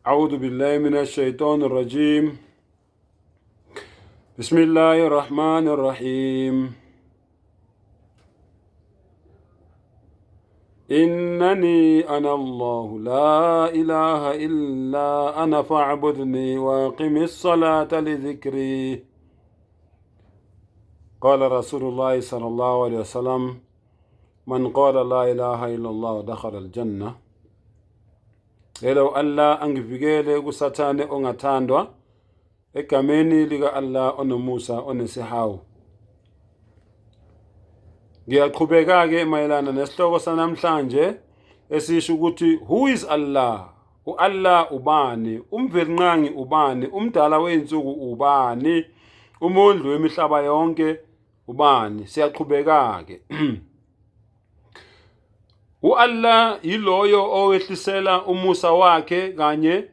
أعوذ بالله من الشيطان الرجيم. بسم الله الرحمن الرحيم. إنني أنا الله لا إله إلا أنا فاعبدني وأقم الصلاة لذكري. قال رسول الله صلى الله عليه وسلم: من قال لا إله إلا الله دخل الجنة. Lelo Allah angivikele kusathane ongathandwa egameni lika Allah onomusa onesihawu. Ngiyaqhubeka ke mayelana nesihloko sanamhlanje esisho ukuthi who is Allah? Allah ubani? Umvelinqangi ubani? Umdala weinsuku ubani? Umondli wemihlaba yonke ubani? Siyaqhubeka ke. Allah yiloyo owehlisela umusa wakhe kanye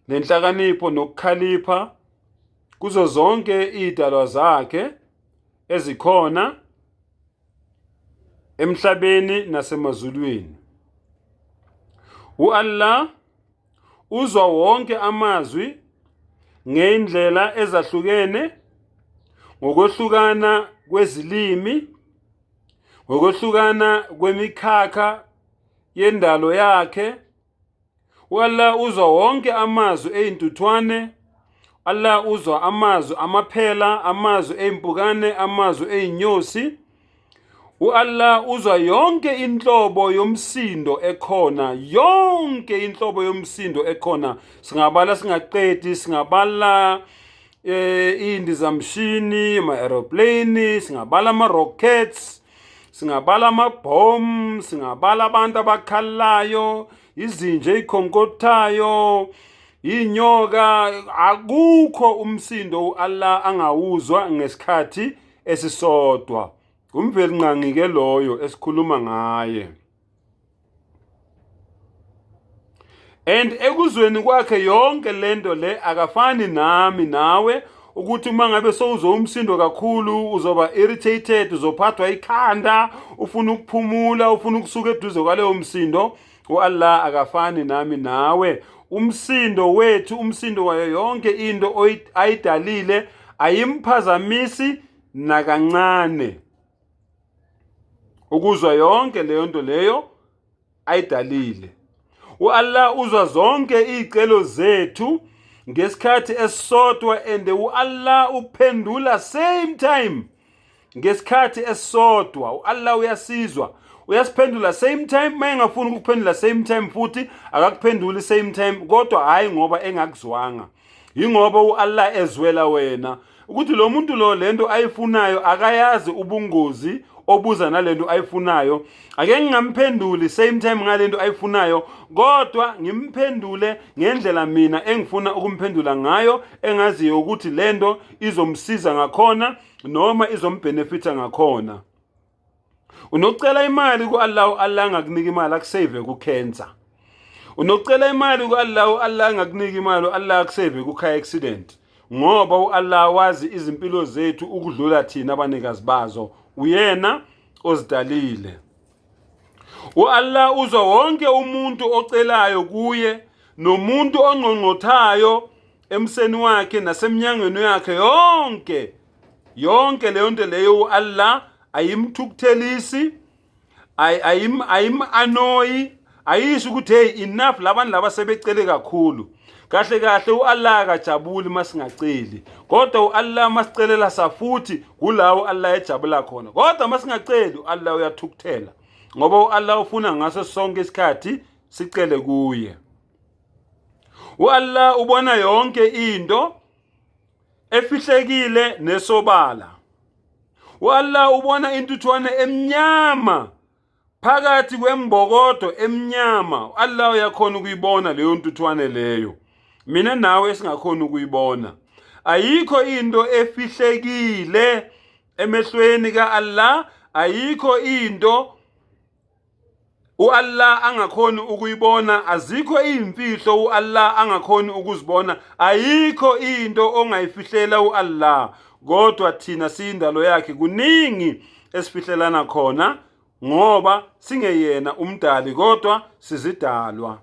nenhlakanipho nokukhalipha kuzo zonke izidalwa zakhe ezikhona emhlabeni nasemazulwini. Allah uzwa wonke amazwi ngeindlela ezahlukene, ngokwehlukana kwezilimi, ngokwehlukana kwemikhakha yendalo yakhe. Allah uzwa wonke amazwi eintuthwane. Allah uzwa amazwi amaphela, amazwi eimpukane, amazwi einyosi. Allah uzwa yonke inhlobo yomsindo ekhona, yonke inhlobo yomsindo ekhona. Singabala singaqedi, singabala indizamshini, ama-aeroplane, singabala ama-rockets, singabala amabhomu, singabala abantu abakhalayo, izinja ezikhonkotayo, inyoka. Akukho umsindo Allah angawuzwa ngesikhathi esisodwa. Umvelinqangi ke loyo esikhuluma ngaye. And ekuzweni kwakhe yonke lento le akafani nami nawe, ukuthi uma ngabe sowuzwa umsindo kakhulu uzoba irritated, uzophathwa ikhanda, ufuna ukuphumula, ufuna ukusuka eduze kwaleyo msindo. Allah akafani nami nawe. Umsindo wethu, umsindo wayo yonke into ayidalile ayimphazamisi nakancane. Ukuzwa yonke leyo nto leyo ayidalile. Allah uzwa zonke izicelo zethu ngesikhathi esisodwa, and Allah uphendula same time ngesikhathi esisodwa. Allah uyasizwa, uyasiphendula same time. Mayengafuni ukuphendula same time futhi akakuphenduli same time, kodwa hayi ngoba engakuzwanga, ingoba Allah ezwela wena ukuthi lo muntu lo lento ayifunayo akayazi ubungozi obuza nalento ayifunayo. Ake ngingamphenduli same time ngalento ayifunayo, kodwa ngimphendule ngendlela mina engifuna ukumphendula ngayo, engaziyo ukuthi lento izomsiza ngakhona noma izombenefita ngakhona. Unocela imali ku-Allah, Allah angakunika imali akusave ku-cancer. Unocela imali ku-Allah, Allah angakunika imali, Allah akusave ku-car accident, ngoba Allah wazi izimpilo zethu ukudlula thina abanikazi bazo. Uyena ozidalile. Allah uzwa wonke umuntu ocelayo kuye, nomuntu ongqongqothayo emseni wakhe nasemnyangweni yakhe. Yonke leyo nto leyo Allah ayimthukuthelisi, ayim-anoyi, ayisho ukuthi hey enough, labantu laba sebecele kakhulu. Kahle kahle Allah akajabuli masingaceli, kodwa Allah masicelela safuthi kulawo Allah ejabula khona. Kodwa masingaceli Allah uyathukuthela, ngoba Allah ufuna ngaso sonke isikhathi sicele kuye. Allah ubona yonke into efihlekile nesobala. Allah ubona intuthwane emnyama phakathi kwembokodo emnyama. Allah uyakhona ukuyibona leyo ntuthwane leyo, mina nawe esingakhona ukuyibona. Ayikho into efihlekile emehlweni ka-Allah, ayikho into Allah angakhoni ukuyibona, azikho izimfihlo Allah angakhoni ukuzibona, ayikho into ongayifihlela Allah. Kodwa thina siyindalo yakhe, kuningi esifihlelana khona ngoba singeyena umdali kodwa sizidalwa.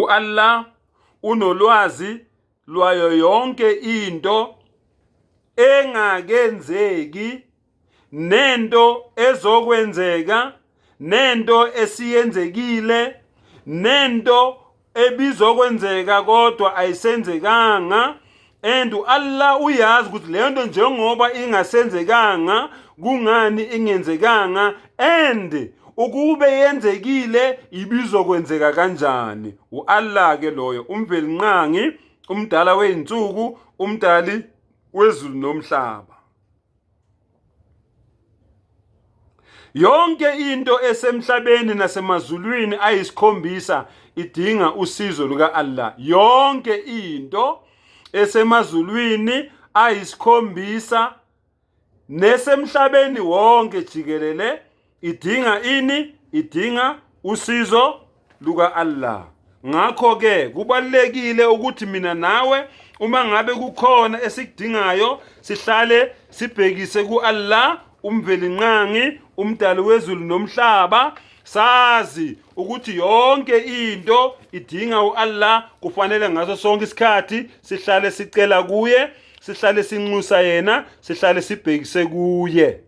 U-Allah unolwazi lwayo yonke into engakenzeki nento ezokwenzeka nento esiyenzekile nento ebizokwenzeka kodwa ayisenzekanga. And Allah uyazi ukuthi leyo nto njengoba ingasenzekanga kungani ingenzekanga, and ukube yenzekile ibizokwenzeka kanjani. U-Allah ke loyo umvelinqangi, umdala wey'nsuku, umdali wezulu nomhlaba. Yonke into esemhlabeni nasemazulwini ayisikhombisa idinga usizo luka Allah. Yonke into esemazulwini ayisikhombisa nesemhlabeni wonke jikelele idinga ini? Idinga usizo luka Allah. Ngakho ke kubalekile ukuthi mina nawe uma ngabe kukhona esikudingayo sihlale sibhekise ku-Allah, umvelinqangi, umdali wezulu nomhlaba, sazi ukuthi yonke into idinga u-Allah. Kufanele ngaso sonke isikhathi sihlale sicela kuye, sihlale sinxusa yena, sihlale sibhekise kuye.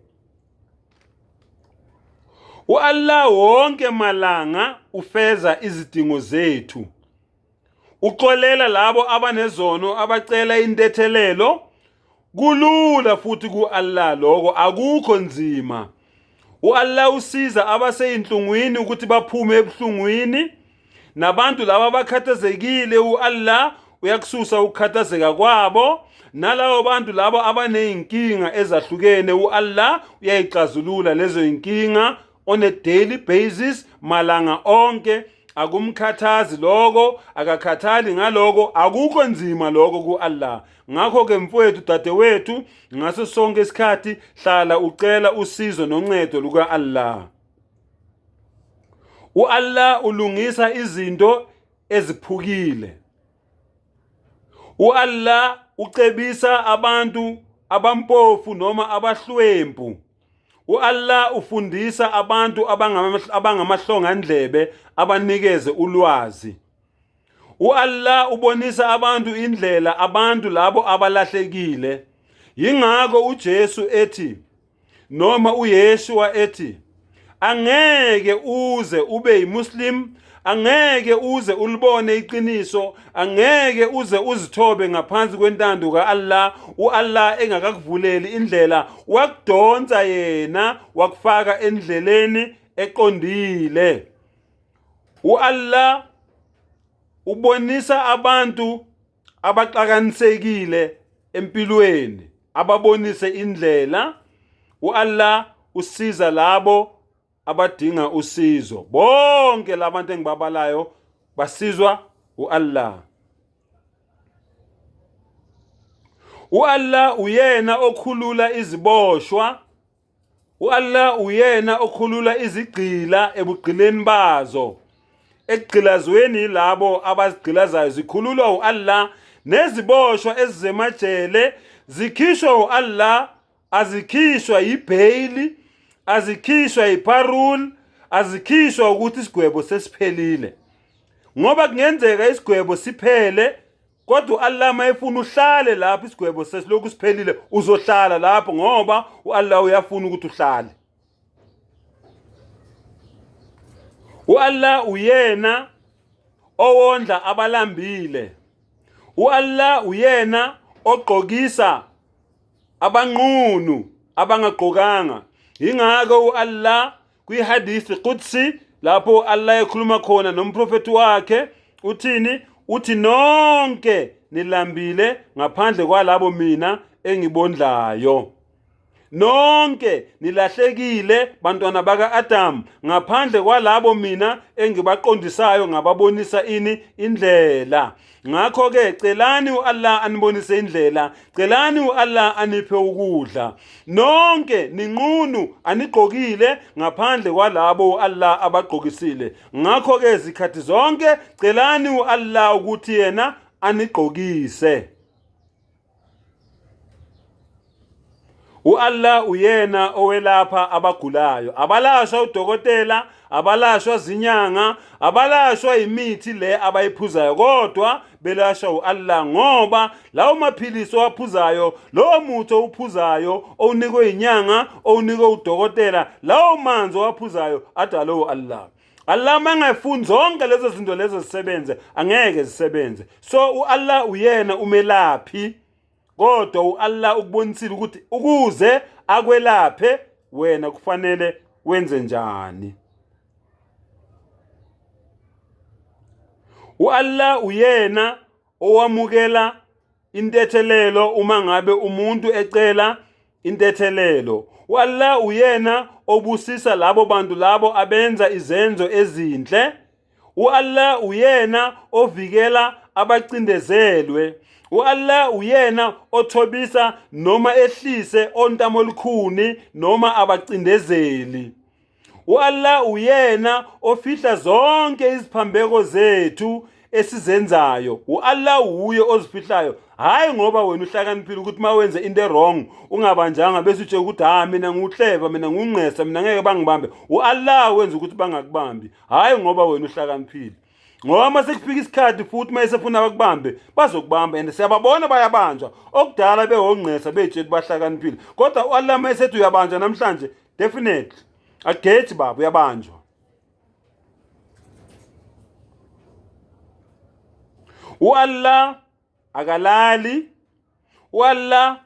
U-Allah wonke malanga ufeza izidingo zethu. Uxolela labo abanezono abacela intethelelo. Kulula futhi ku-Allah lokho, akukho nzima. U-Allah usiza abaseyinhlungwini ukuthi baphume ebuhlungwini. Nabantu laba bakhathazekile u-Allah uyakususa ukukhathazeka kwabo. Nalabo bantu labo abaneyinkinga ezahlukene u-Allah uyayixazulula lezo inkinga on a daily basis, malanga onke. Akumkhathazi lokho, akakhathali ngaloko, akukho nzima lokho ku-Allah. Ngakho ke mfowethu, dadewethu, ngaso sonke isikhathi hlala ucela usizo noncedo luka-Allah. U-Allah ulungisa izinto eziphukile. U-Allah ucebisa abantu abampofu noma abahlwempu. U-Allah ufundisa abantu abangamahlongandlebe abanikeze ulwazi. U-Allah ubonisa abantu indlela, abantu labo abalahlekile. Yingakho uJesu ethi noma uYeshua ethi angeke uze ube yiMuslim, angeke uze ulibone iqiniso, angeke uze uzithobe ngaphansi kwentando ka-Allah u-Allah engakakuvuleli indlela, wakudonsa yena wakufaka endleleni eqondile. U-Allah ubonisa abantu abaqakanisekile empilweni ababonise indlela. U-Allah usiza labo abadinga usizo. Bonke labantu engibabalayo basizwa u-Allah. U-Allah uyena okhulula iziboshwa. U-Allah uyena okhulula izigqila ebugqileni bazo. Ekugqilazweni labo abazigqilazayo zikhululwa u-Allah. Neziboshwa ezizemajele zikhishwa u-Allah, azikhishwa yibhayili, azikhishwa yiparul, azikhishwa ukuthi isigwebo sesiphelile. Ngoba kungenzeka isigwebo siphele, kodwa u-Allah mayefuna uhlale lapho isigwebo sesilokhu siphelile, uzohlala lapho ngoba u-Allah uyafuna ukuthi uhlale. U-Allah uyena owondla abalambile. U-Allah uyena ogqokisa abanqunu abangagqokanga. Yingakho u-Allah kwihadithi qudsi lapho Allah ekhuluma khona nomprofeti wakhe uthini? Uthi nonke nilambile ngaphandle kwalabo mina engibondlayo. Nonke nilahlekile bantwana baka Adam ngaphandle kwalabo mina engibaqondisayo ngababonisa ini? Indlela. Ngakho ke celani u-Allah anibonise indlela, celani u-Allah aniphe ukudla. Nonke ninqunu anigqokile ngaphandle kwalabo u-Allah abagqokisile. Ngakho ke izikhathi zonke celani u-Allah ukuthi yena anigqokise. U-Allah uyena owelapha abagulayo. Abalashwa udokotela, abalashwa zinyanga, abalashwa imithi le abayiphuzayo, kodwa belashwa u-Allah, ngoba lawo maphilisi owaphuzayo, lowo muthi owuphuzayo owunikwe inyanga, owunikwe udokotela, lawo manzi owaphuzayo adalwe u-Allah. Allah mangafuni zonke lezo zinto lezo zisebenze, angeke zisebenze. So u-Allah uyena umelaphi, kodwa u-Allah ukubonisile ukuthi ukuze akwelaphe wena kufanele wenze njani. U-Allah uyena owamukela intethelelo uma ngabe umuntu ecela intethelelo. U-Allah uyena obusisa labo bantu labo abenza izenzo ezinhle. U-Allah uyena ovikela abacindezelwe. U-Allah uyena othobisa noma ehlise ontamolukhuni noma abacindezeli. U-Allah uyena ofihla zonke iziphambeko zethu esizenzayo. U-Allah uye ozifihlayo, hayi ngoba wena uhlakaniphile ukuthi mawenze into wrong ungabanjanga bese utshe ukuthi mina nguhleva, mina ngungqesa, mina ngeke bangibambe. U-Allah wenza ukuthi bangakubambi, hayi ngoba wena uhlakaniphile. Ngoba mase kufika isikhathi futhi mayesefuna bakubambe bazokubamba, and siyababona bayabanjwa okudala behongqesa betshela bahlakaniphile, kodwa u-Allah mayesethi uyabanjwa namhlanje, definitely agethi baba uyabanjwa. U-Allah akalali. U-Allah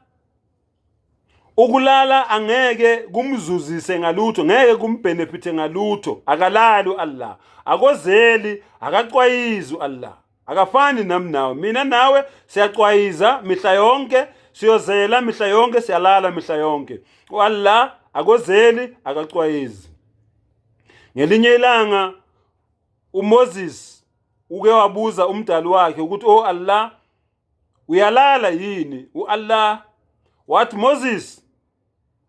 ukulala angeke kumzuzise ngalutho, ngeke kumbenefite ngalutho. Akalali u-Allah, akozeli, akaqwayizi u-Allah, akafani nami nawe. Mina nawe siyaqwayiza mihla yonke, siyozela mihla yonke, siyalala mihla yonke. U-Allah akozeli, akaqwayizi. Ngelinye ilanga uMoses uke wabuza umdali wakhe ukuthi Allah uyalala yini? U-Allah wathi, Moses,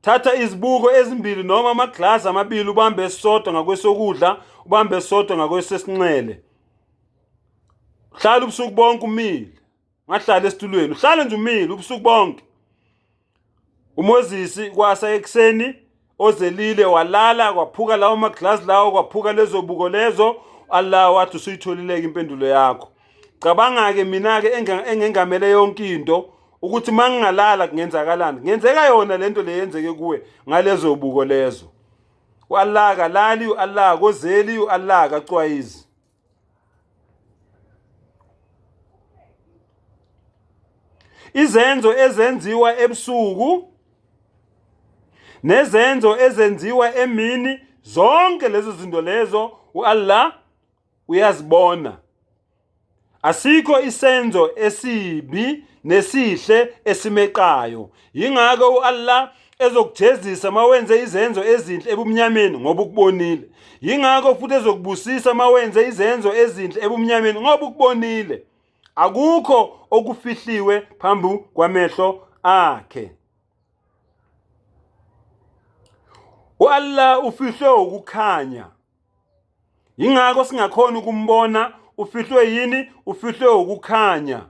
thatha izibuko ezimbili noma amaglasi amabili ubambe esisodwa ngakwesokudla, ubambe esisodwa ngakwesesinxele. Hlala ubusuku bonke umile, ngahlala esitulweni, uhlale nje umile ubusuku bonke. uMoses kwasa ekseni ozelile walala, kwaphuka lawo maglasi lawo, kwaphuka lezo buko lezo. Allah wathi usuyitholileke impendulo yakho. Cabanga ke mina ke engengamele yonke into ukuthi mangingalala kungenzakalani, ngenzeka yona lento leyenzeke kuwe ngalezo buko lezo. U-Allah akalali, u-Allah akozeli, u-Allah akacwayizi. Izenzo ezenziwa ebusuku nezenzo ezenziwa emini, zonke lezo zinto lezo u-Allah uyazibona. Asikho isenzo esibi nesihle esimeqayo. Yingakho u-Allah ezokujezisa mawenze izenzo ezinhle ebumnyameni ngoba ukubonile. Yingakho futhi ezokubusisa mawenze izenzo ezinhle ebumnyameni ngoba ukubonile. Akukho okufihliwe phambi kwamehlo akhe. U-Allah ufihlwe ukukhanya. Yingakho singakhona ukumbona. Ufihlwe yini? Ufihlwe ukukhanya.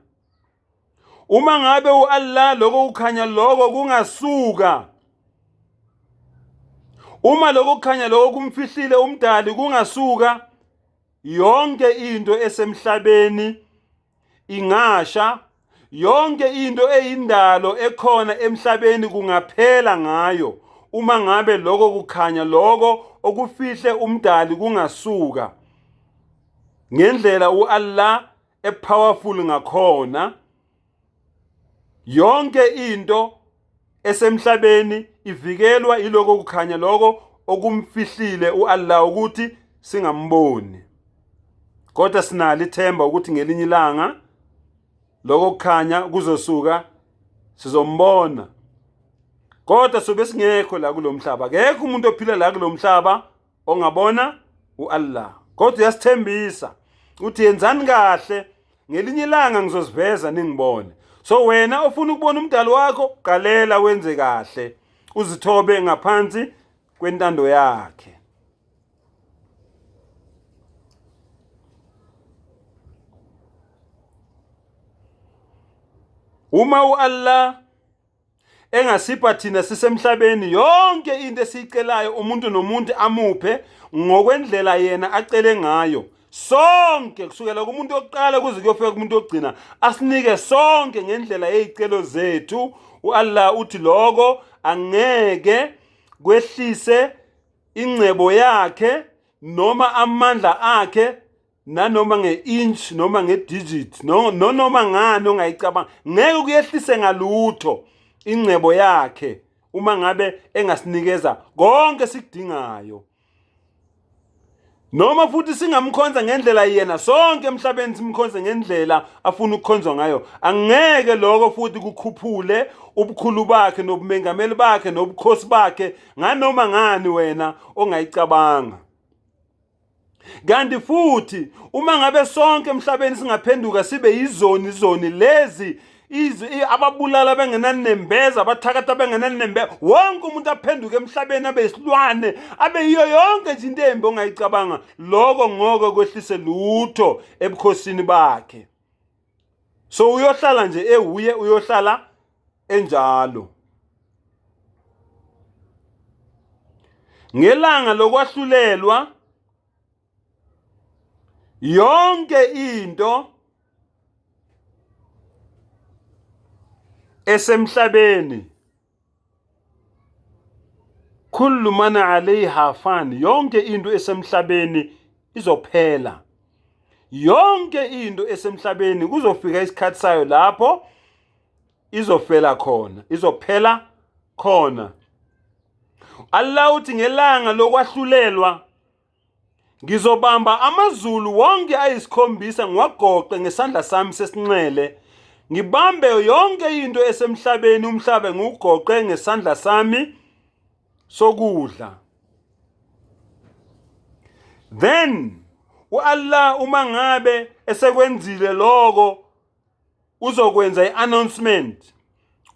Uma ngabe u-Allah lokho kukhanya lokho kungasuka, uma lokho kukhanya lokho kumfihlile umdali kungasuka, yonke into esemhlabeni ingasha, yonke into eyindalo ekhona emhlabeni kungaphela ngayo. Uma ngabe lokho kukhanya lokho okufihle umdali kungasuka, ngendlela u-Allah epowerful ngakhona, yonke into esemhlabeni ivikelwa iloko kukhanya lokho okumfihlile u-Allah ukuthi singamboni. Kodwa sinalo ithemba ukuthi ngelinye ilanga lokho kukhanya kuzosuka sizombona. Kodwa sobe singekho la kulomhlaba, akekho umuntu ophila la kulomhlaba ongabona u-Allah. Kodwa uyasithembisa uthi yenzani kahle, ngelinye ilanga ngizoziveza ningibone. So wena ofuna ukubona umdali wakho, qalela wenze kahle, uzithobe ngaphansi kwentando yakhe. Uma u-Allah engasipha thina sisemhlabeni yonke into esicelayo umuntu nomuntu amuphe ngokwendlela yena acele ngayo. Sonke kusukela kumuntu oqala kuze kuyofika kumuntu ogcina asinike sonke ngendlela yezicelo zethu. uAllah uthi lokho angeke kwehlise ingcebo yakhe noma amandla akhe nanoma nge-inch noma nge-digit noma ngani ongayicabanga, ngeke kuyehlise ngalutho ingcebo yakhe uma ngabe engasinikeza konke sikudingayo. Noma futhi singamkhonza ngendlela yena sonke emhlabeni simkhonze ngendlela afuna ukukhonzwa ngayo, angeke lokho futhi kukhuphule ubukhulu bakhe nobumengameli bakhe nobukhosi bakhe nganoma ngani wena ongayicabanga. Kanti futhi uma ngabe sonke emhlabeni singaphenduka sibe izoni lezi ababulala bengenanembeza, abathakatha bengenanembeza, wonke umuntu aphenduke emhlabeni abe isilwane, abe yiyo yonke nje into embi ongayicabanga, lokho ngoko kwehlise lutho ebukhosini bakhe. So uyohlala nje ewuye, uyohlala enjalo. Ngelanga lokwahlulelwa yonke into esemhlabeni, kullu man alayha fan, yonke into esemhlabeni izophela. Yonke into esemhlabeni kuzofika isikhathi sayo lapho izofela khona, izophela khona. Allah uthi ngelanga lokwahlulelwa ngizobamba amazulu wonke ayisikhombisa ngiwagoqe ngesandla sami sesinxele, ngibambe yonke into esemhlabeni umhlaba ngiwugoqe ngesandla sami sokudla. Then uAllah uma ngabe esekwenzile lokho uzokwenza i-announcement,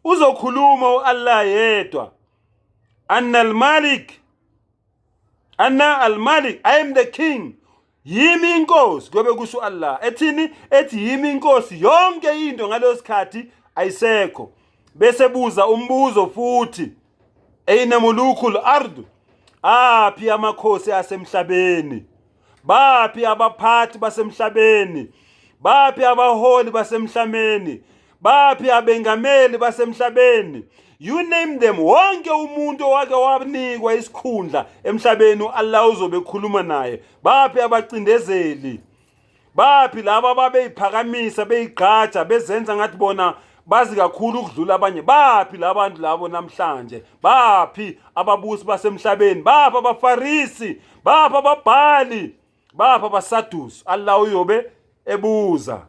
uzokhuluma uAllah yedwa, Anna al-Malik, I am the king, yimi inkosi. Kube kusho Allah ethini? Ethi yimi inkosi, yonke into ngaleso sikhathi ayisekho. Bese buza umbuzo futhi, eyina mulukul ard, aphi amakhosi asemhlabeni, baphi abaphathi basemhlabeni, baphi abaholi basemhlabeni, baphi abengameli basemhlabeni, you name them. Wonke umuntu owake wanikwa isikhundla emhlabeni uAllah uzobe ekhuluma naye. Baphi abacindezeli, baphi laba ababeyiphakamisa beyigqaja bezenza ngathi bona bazi kakhulu ukudlula abanye, baphi labantu labo namhlanje, baphi ababusi basemhlabeni, baphi abafarisi, baphi ababhali, baphi abasadusi. Allah uyobe ebuza.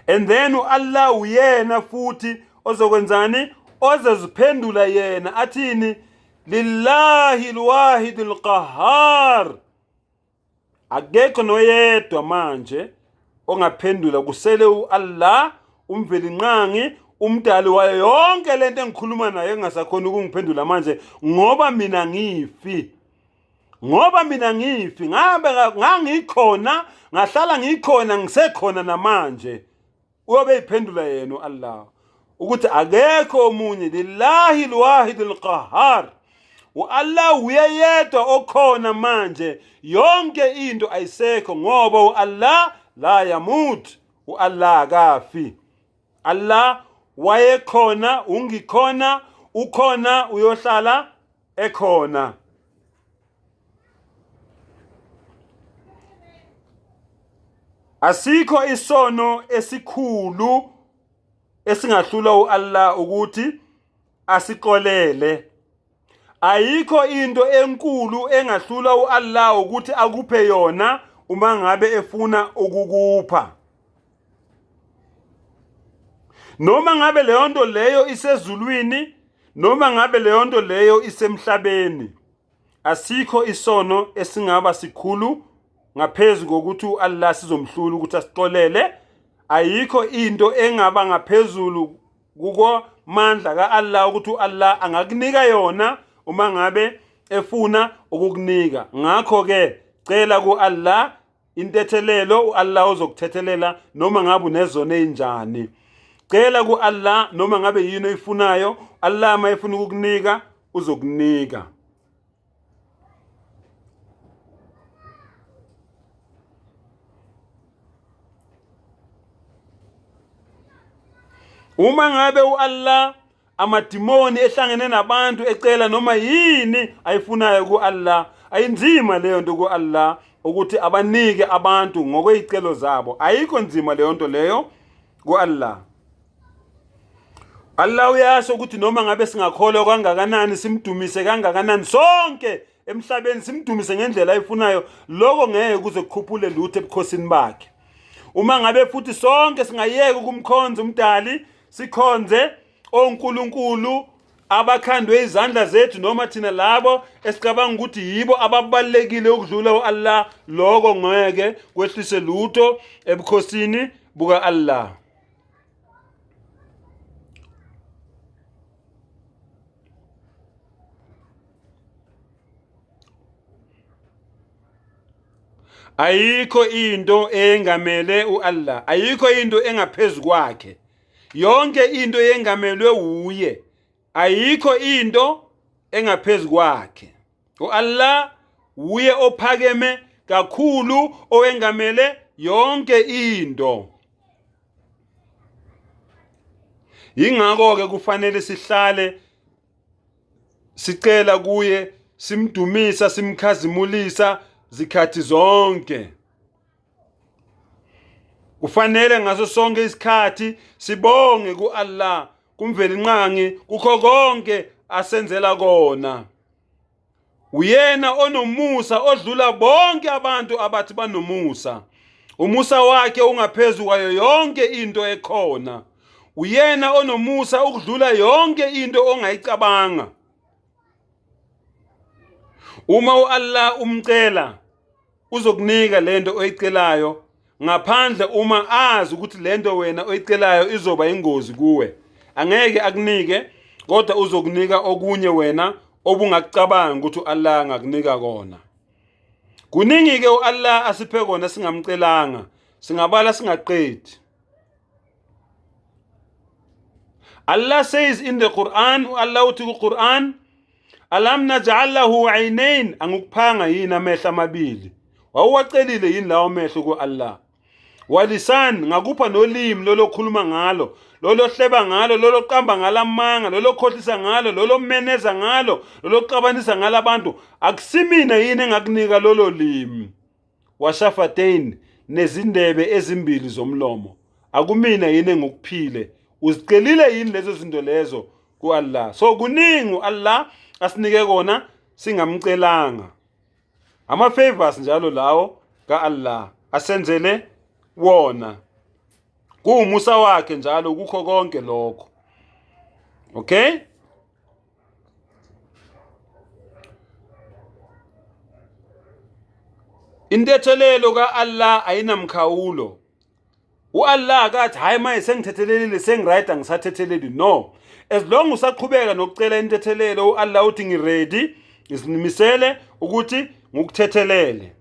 And then uAllah uyena futhi ozokwenzani, ozoziphendula yena athini, lillahi alwahid alqahhar, akekho noyedwa manje ongaphendula kusele uAllah umvelinqangi umdali wayo yonke lento engikhuluma nayo engasakhona ukungiphendula manje, ngoba mina ngifi, ngangikhona, ngahlala ngikhona, ngisekhona namanje. Uyobe iphendula yena uAllah ukuthi akekho omunye, lillahi alwahid alqahhar, uAllah uyedwa okhona manje, yonke into ayisekho, ngoba uAllah la yamut, uAllah akafi. Allah wayekhona, ungikhona, ukhona, uyohlala ekhona. Asikho isono esikhulu esingahlula uAllah ukuthi asixolele. Ayikho into enkulu engahlula uAllah ukuthi akuphe yona uma ngabe efuna ukukupha. Noma ngabe leyo nto leyo isezulwini, noma ngabe leyo nto leyo isemhlabeni, asikho isono esingaba sikhulu ngaphezulu kokuthi uAllah sizomhlula ukuthi asixolele. Ayikho into engaba ngaphezulu kuko mandla kaAllah ukuthi uAllah angakunika yona uma ngabe efuna ukukunika. Ngakho ke cela kuAllah intethelelo, uAllah uzokuthethelela noma ngabe unezono ezinjani. cela ku-Allah noma ngabe yini oyifunayo. Allah mayefuna ukukunika uzokunika. Uma ngabe u-Allah amadimoni ehlangene nabantu ecela noma yini ayifunayo ku-Allah, ayinzima leyo nto ku-Allah ukuthi abanike abantu ngokwezicelo zabo. Ayikho nzima leyo nto leyo ku-Allah. Allah uyasho ukuthi noma ngabe singakholwa kangakanani, simdumise kangakanani sonke emhlabeni, simdumise ngendlela ayifunayo, lokho ngeke kuze kukhuphule lutho ebukhosini bakhe. Uma ngabe futhi sonke singayeka ukumkhonza umdali, sikhonze onkulunkulu abakhandwe izandla zethu noma thina labo esicabanga ukuthi yibo ababalekile ukudlula u-Allah, lokho ngeke kwehlise lutho ebukhosini buka Allah. Ayikho into engamele u-Allah, ayikho into engaphezulu kwakhe. Yonke into yengamelwe uye, ayikho into engaphezulu kwakhe. U-Allah uye ophakeme kakhulu, owengamele yonke into. Yingakho ke kufanele sihlale sicela kuye, simdumisa, simkhazimulisa zikhathi zonke. Kufanele ngaso sonke isikhathi sibonge ku-Allah, kumveli nqangi kukho konke asenzela kona. Uyena onomusa odlula bonke abantu abathi banomusa. Umusa wakhe ungaphezulu kwayo yonke into ekhona. Uyena onomusa ukudlula yonke into ongayicabanga. Uma u-Allah umcela, uzokunika lento oyicelayo, ngaphandle uma azi ukuthi lento wena oyicelayo izoba ingozi kuwe. Angeke akunike, kodwa uzokunika okunye wena obungakucabanga ukuthi u-Allah angakunika kona. Kuningi ke u-Allah asiphe kona singamcelanga, singabala singaqedi. Allah says in the Quran, Allah uthi ku-Quran, alam naj'al lahu 'aynayn, angukuphanga yini amehlo amabili? Wawuwacelile yini lawo mehlo ku-Allah? Walisan, ngakupha nolimi lolokhuluma ngalo, lolohleba ngalo, loloqamba ngalamanga, lolokhohlisa ngalo, lolomeneza ngalo, loloxabanisa ngalo abantu. Akusimina yini engakunika lolo limi? Washafatain, nezindebe ezimbili zomlomo. Akumina yini engukuphile? Uzicelile yini lezo zinto lezo ku-Allah? So kuningi Allah asinike kona singamcelanga. Ama favors njalo lawo ka-Allah asenzele wona. Kuumusa wakhe njalo kukho konke lokho. Okay? Intethelelo ka-Allah ayinamkhawulo. U-Allah akathi hayi maye sengithethelelile sengiright angisathetheleli. No. As long usaqhubeka nokucela intethelelo, u-Allah uthi ngiready, ngisimisele ukuthi ngikuthethelele.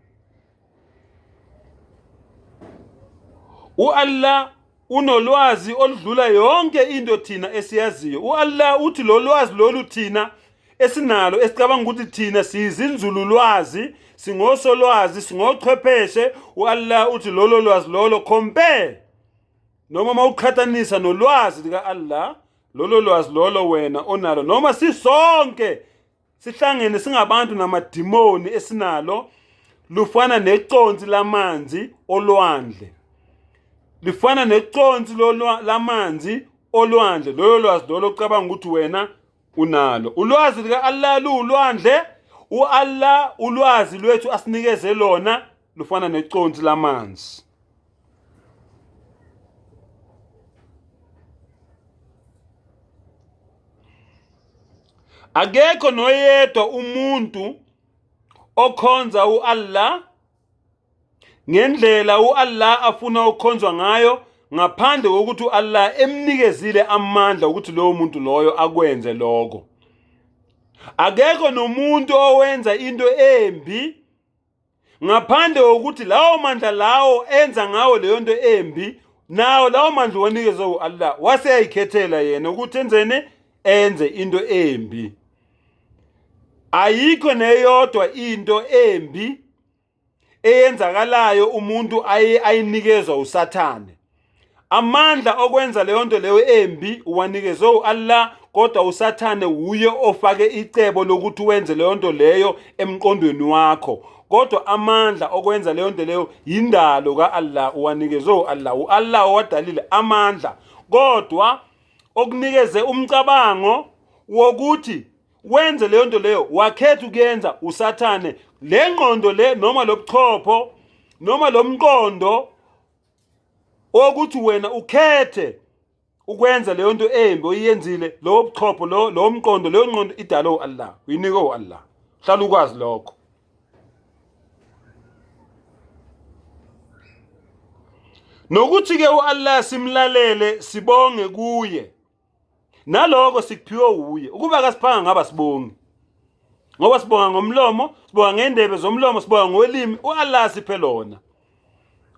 U-Allah unolwazi oludlula yonke into thina esiyaziyo. U-Allah uthi lo lwazi lolu thina esinalo esicabanga ukuthi thina siyizinzululwazi, singosolwazi, singochwepheshe. U-Allah uthi lolo lwazi lolo compare noma mawuqhathanisa nolwazi lika-Allah, lolo lwazi lolo wena onalo, noma sisonke sihlangene singabantu namadimoni esinalo, lufana neconsi lamanzi olwandle. Lifana neconsi lamanzi olwandle. Lolo lwazi lolo ocabanga ukuthi wena unalo. Ulwazi lika-Allah luwulwandle. U-Allah ulwazi lwethu asinikeze lona lufana neconsi lamanzi. Akekho noyedwa umuntu okhonza u-Allah ngendlela u-Allah afuna ukukhonzwa ngayo, ngaphandle kokuthi u-Allah emnikezile amandla ukuthi lowo muntu loyo akwenze lokho. Akekho nomuntu owenza into embi ngaphandle kokuthi lawo mandla lawo enza ngawo leyo nto embi nawo lawo mandla wanikezwe uAllah waseyayikhethela yena ukuthi enzeni, enze into embi. Ayikho neyodwa into embi eyenzakalayo umuntu ayinikezwa uSathane. Amandla okwenza leyo nto leyo embi uwanikezwe uAllah, kodwa uSathane uye ofake icebo lokuthi wenze leyo nto leyo emqondweni wakho. Kodwa amandla okwenza leyo nto leyo yindalo kaAllah, uwanikezwe uAllah. uAllah owadalile amandla, kodwa okunikeze umcabango wokuthi wenze leyo nto leyo wakhetha ukuyenza uSathane. Le ngqondo le noma lobuchopho noma lomqondo ukuthi wena ukhethe ukwenza leyo nto embi oyenzile, lo buchopho lo mqondo, leyo ngqondo idalo uAllah, uyinikwe uAllah. Hlala ukwazi lokho. Nokuthi ke uAllah simlalele, sibonge kuye, naloko sikuphiwe uye. Ukuba kasiphanga ngaba sibongi, ngoba sibonga ngomlomo, sibonga ngendebe zomlomo, sibonga ngolimi. uAllah siphe lona,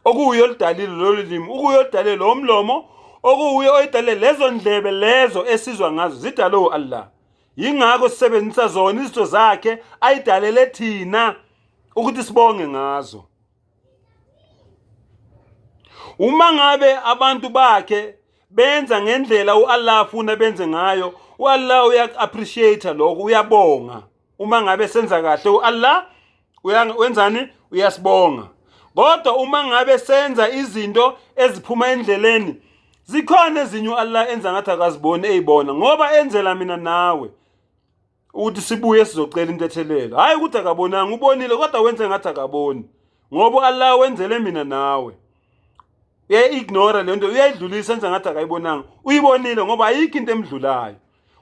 okuyo olidalile lo limi, ukuyo olidalile lo mlomo, okuyo oyidalile lezo ndlebe lezo esizwa ngazo, zidalo uAllah. Yingakho sisebenzisa zona izinto zakhe ayidalele thina ukuthi sibonge ngazo. Uma ngabe abantu bakhe benza ngendlela uAllah afuna benze ngayo, uAllah uya-appreciate lokho, uyabonga. Uma ngabe senza kahle uAllah wenzani, uyasibonga. Kodwa uma ngabe senza izinto eziphuma endleleni, zikhona ezinye uAllah enza ngathi akaziboni eyibona, ngoba enzela mina nawe ukuthi sibuye sizocela intethelelo. Hayi ukuthi akabonanga, ubonile kodwa wenze ngathi akaboni, ngoba uAllah wenzele mina nawe. Uyayignora le nto, uyayidlulisa enza ngathi akayibonanga. Uyibonile ngoba ayikho into emdlulayo,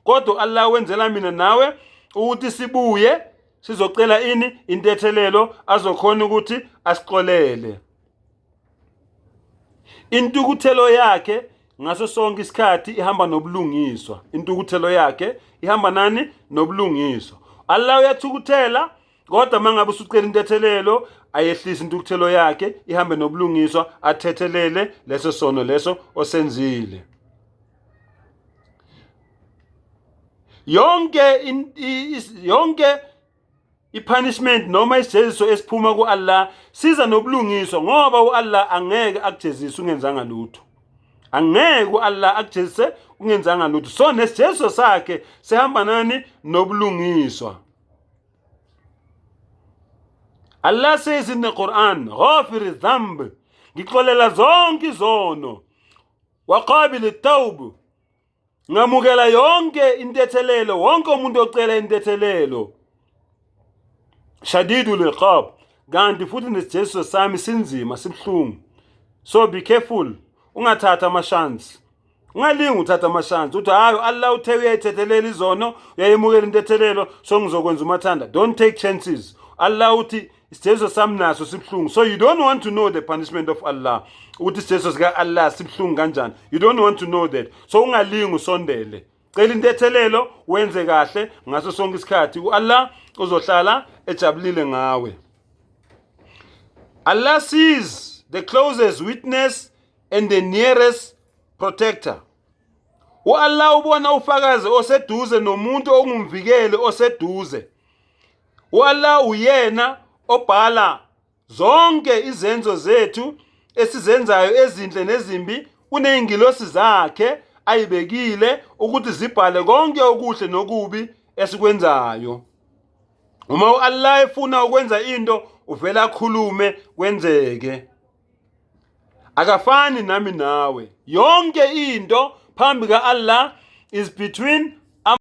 kodwa uAllah wenzela mina nawe ukuthi sibuye sizocela ini, intethelelo, azokhona ukuthi asixolele. Intukuthelo yakhe ngaso sonke isikhathi ihamba nobulungiswa. Intukuthelo yakhe ihamba nani? Nobulungiswa. Allah uyathukuthela, kodwa mangabe usucela intethelelo ayehlisa intukuthelo yakhe, ihambe nobulungiswa, athethelele leso sono leso osenzile. Yonke i-punishment noma isijeziso esiphuma kuAllah siza nobulungiswa, ngoba uAllah angeke akujezise ungenzanga lutho. Angeke uAllah akujezise ungenzanga lutho. So nesijeziso sakhe sihamba nani? Nobulungiswa. Allah says in the Quran, "Ghafir dhanb," ngixolela zonke izono, waqabil at-tawb, ngamukela yonke intethelelo, wonke umuntu ocela intethelelo, shadidul iqab, kanti futhi nesijeziso sami sinzima, sibhlungu. So be careful, ungathatha amashansi. Ungalingi uthatha amashansi uthi hayi Allah uthe uyayithethelela izono, uyayimukela intethelelo, so ngizokwenza umathanda. Don't take chances. Allah uthi isijeziso sami naso sibhlungu. So you don't want to know the punishment of Allah, uthi isijeziso sika Allah sibhlungu kanjani. You don't want to know that. So ungalingi usondele, cela intethelelo, wenze kahle ngaso sonke isikhathi. uAllah uzohlala ejabulile ngawe. Allah sees the closest witness and the nearest protector. uAllah ubona ufakazi oseduze nomuntu ongumvikeli oseduze. uAllah uyena obhala zonke izenzo zethu esizenzayo ezinhle nezimbi. Uneyingilosi zakhe ayibekile ukuthi zibhale konke okuhle nokubi esikwenzayo. Uma uAllah efuna ukwenza into uvela akhulume kwenzeke. Akafani nami nawe. Yonke into phambi kaAllah is between